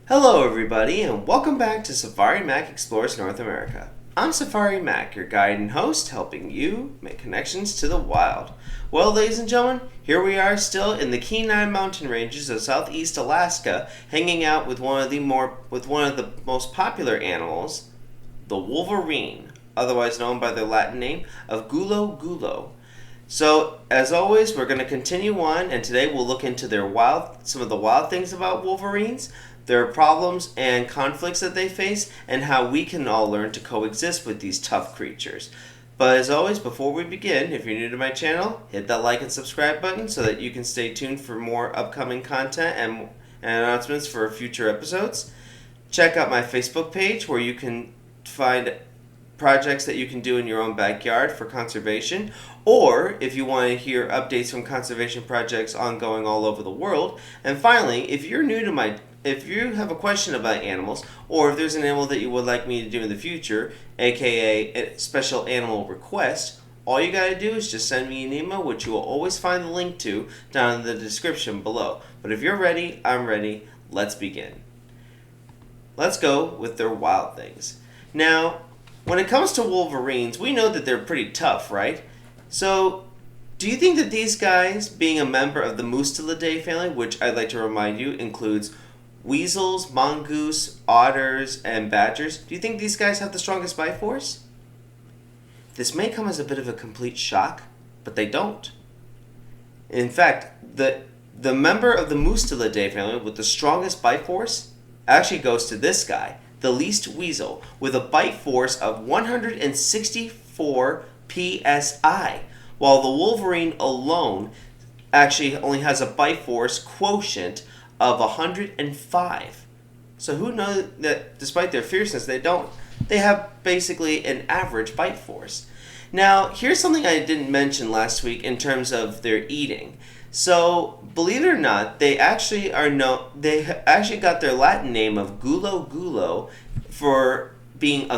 Hello everybody and welcome back to Safari Mack Explores North America. I'm Safari Mack, your guide and host, helping you make connections to the wild. Well, ladies and gentlemen, here we are still in the Kenai mountain ranges of southeast Alaska, hanging out with one of the most popular animals, the Wolverine, otherwise known by their Latin name of Gulo Gulo. So, as always, we're going to continue on, and today we'll look into some of the wild things about Wolverines, their problems and conflicts that they face, and how we can all learn to coexist with these tough creatures. But as always, before we begin, if you're new to my channel, hit that like and subscribe button so that you can stay tuned for more upcoming content and announcements for future episodes. Check out my Facebook page where you can find projects that you can do in your own backyard for conservation, or if you want to hear updates from conservation projects ongoing all over the world. And finally, if you have a question about animals, or if there's an animal that you would like me to do in the future, aka a special animal request, all you gotta do is just send me an email, which you will always find the link to down in the description below. But if you're ready, I'm ready. Let's begin. Let's go with their wild things. Now, when it comes to Wolverines, we know that they're pretty tough, right? So, do you think that these guys, being a member of the Mustelidae family, which I'd like to remind you includes weasels, mongoose, otters, and badgers, do you think these guys have the strongest bite force? This may come as a bit of a complete shock, but they don't. In fact, the member of the Mustelidae family with the strongest bite force actually goes to this guy, the least weasel, with a bite force of 164 psi, while the Wolverine alone actually only has a bite force quotient of 105. So who knows that despite their fierceness, they have basically an average bite force. Now, here's something I didn't mention last week in terms of their eating. So, believe it or not, they actually got their Latin name of Gulo Gulo for being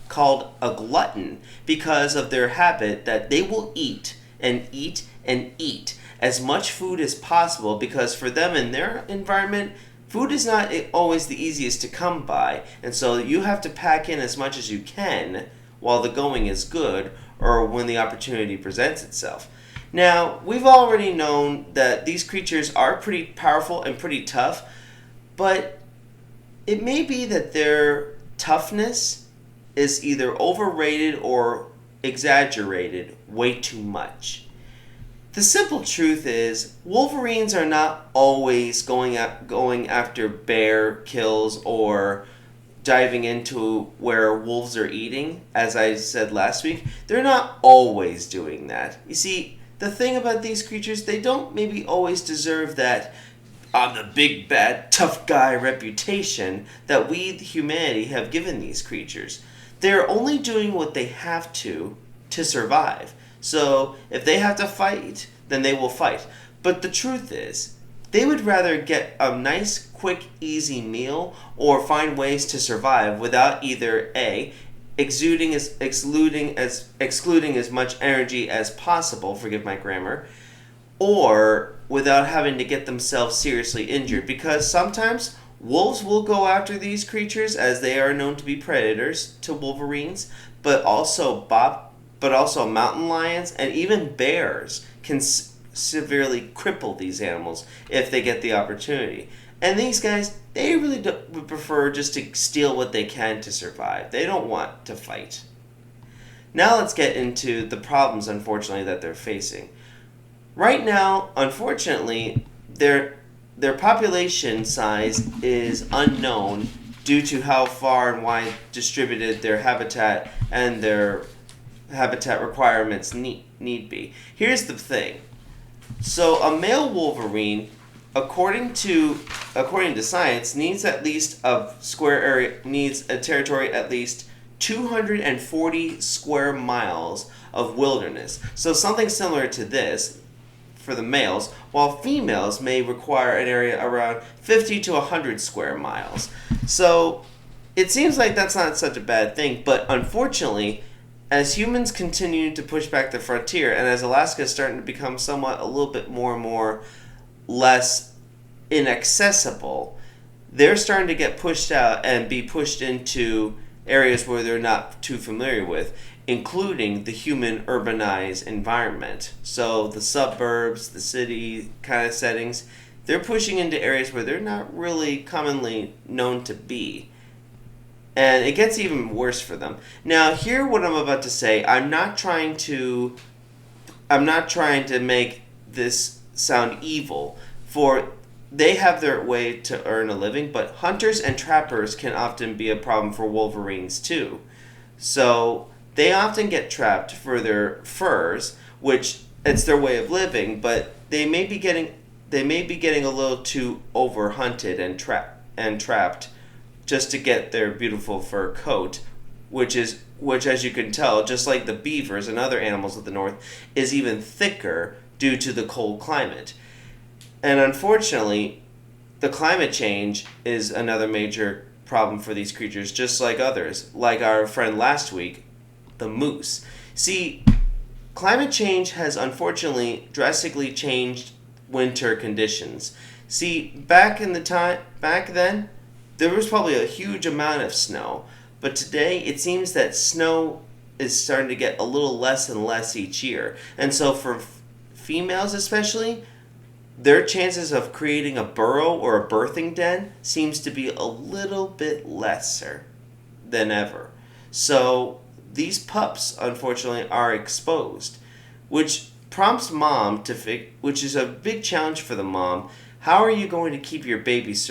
called a glutton because of their habit that they will eat and eat and eat as much food as possible, because for them in their environment, food is not always the easiest to come by, and so you have to pack in as much as you can while the going is good or when the opportunity presents itself. Now, we've already known that these creatures are pretty powerful and pretty tough, but it may be that their toughness is either overrated or exaggerated way too much. The simple truth is, Wolverines are not always going after bear kills or diving into where wolves are eating, as I said last week. They're not always doing that. You see, the thing about these creatures, they don't maybe always deserve that I'm the big bad tough guy reputation that we, humanity, have given these creatures. They're only doing what they have to survive. So if they have to fight, then they will fight. But the truth is, they would rather get a nice, quick, easy meal or find ways to survive without either A, excluding as much energy as possible, forgive my grammar, or without having to get themselves seriously injured. Because sometimes wolves will go after these creatures, as they are known to be predators to Wolverines, but also mountain lions and even bears can severely cripple these animals if they get the opportunity. And these guys, they really would prefer just to steal what they can to survive. They don't want to fight. Now let's get into the problems, unfortunately, that they're facing. Right now, unfortunately, their population size is unknown due to how far and wide distributed their habitat and their habitat requirements need be. Here's the thing. So a male Wolverine, according to science, needs at least a territory at least 240 square miles of wilderness. So something similar to this for the males, while females may require an area around 50 to 100 square miles. So it seems like that's not such a bad thing, but unfortunately, as humans continue to push back the frontier, and as Alaska is starting to become somewhat a little bit more and more less inaccessible, they're starting to get pushed out and be pushed into areas where they're not too familiar with, including the human urbanized environment. So the suburbs, the city kind of settings, they're pushing into areas where they're not really commonly known to be. And it gets even worse for them. Now, hear what I'm about to say. I'm not trying to make this sound evil, for they have their way to earn a living, but hunters and trappers can often be a problem for wolverines too. So they often get trapped for their furs, which it's their way of living, but they may be getting a little too over hunted and trapped just to get their beautiful fur coat, which as you can tell, just like the beavers and other animals of the north, is even thicker due to the cold climate. And unfortunately, the climate change is another major problem for these creatures, just like others, like our friend last week, the moose. See, climate change has unfortunately drastically changed winter conditions. See, back then, there was probably a huge amount of snow, but today it seems that snow is starting to get a little less and less each year. And so for females especially, their chances of creating a burrow or a birthing den seems to be a little bit lesser than ever. So these pups, unfortunately, are exposed, which prompts mom which is a big challenge for the mom. How are you going to keep your babies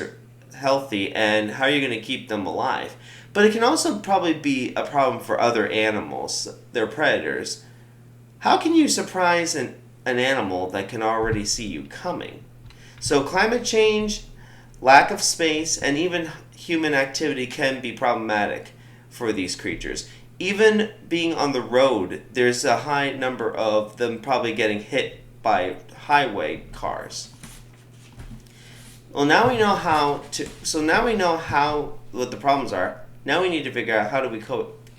healthy, and how are you going to keep them alive? But it can also probably be a problem for other animals, their predators. How can you surprise an animal that can already see you coming? So climate change, lack of space, and even human activity can be problematic for these creatures. Even being on the road, there's a high number of them probably getting hit by highway cars. Well, now we know what the problems are. Now we need to figure out how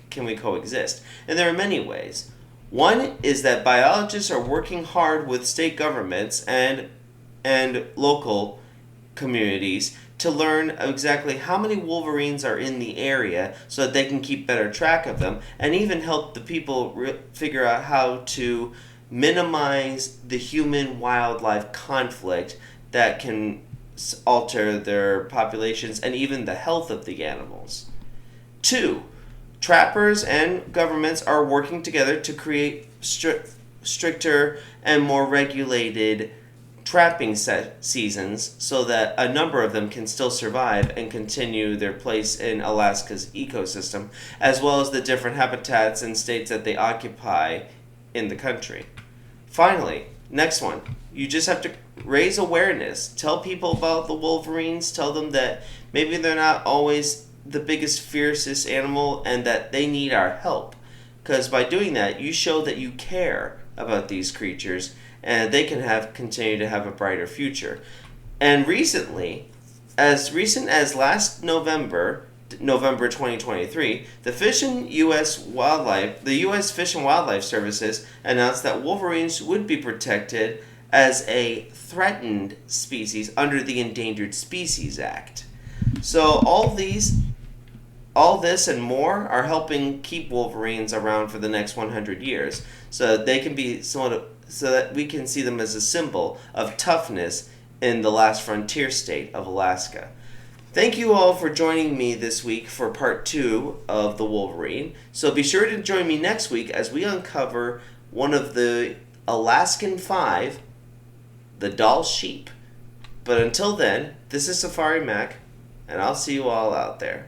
can we coexist. And there are many ways. One is that biologists are working hard with state governments and local communities to learn exactly how many wolverines are in the area so that they can keep better track of them, and even help the people figure out how to minimize the human-wildlife conflict that can alter their populations and even the health of the animals. 2, trappers and governments are working together to create stricter and more regulated trapping seasons so that a number of them can still survive and continue their place in Alaska's ecosystem, as well as the different habitats and states that they occupy in the country. Finally, next one, you just have to raise awareness. Tell people about the wolverines. Tell them that maybe they're not always the biggest, fiercest animal and that they need our help. Because by doing that, you show that you care about these creatures and they can continue to have a brighter future. And recently, as recent as last November 2023, the U.S. Fish and Wildlife Services announced that wolverines would be protected as a threatened species under the Endangered Species Act. So all this and more are helping keep wolverines around for the next 100 years, so that they can be so that we can see them as a symbol of toughness in the last frontier state of Alaska. Thank you all for joining me this week for part 2 of the Wolverine. So be sure to join me next week as we uncover one of the Alaskan 5, the Dall sheep. But until then, this is Safari Mack, and I'll see you all out there.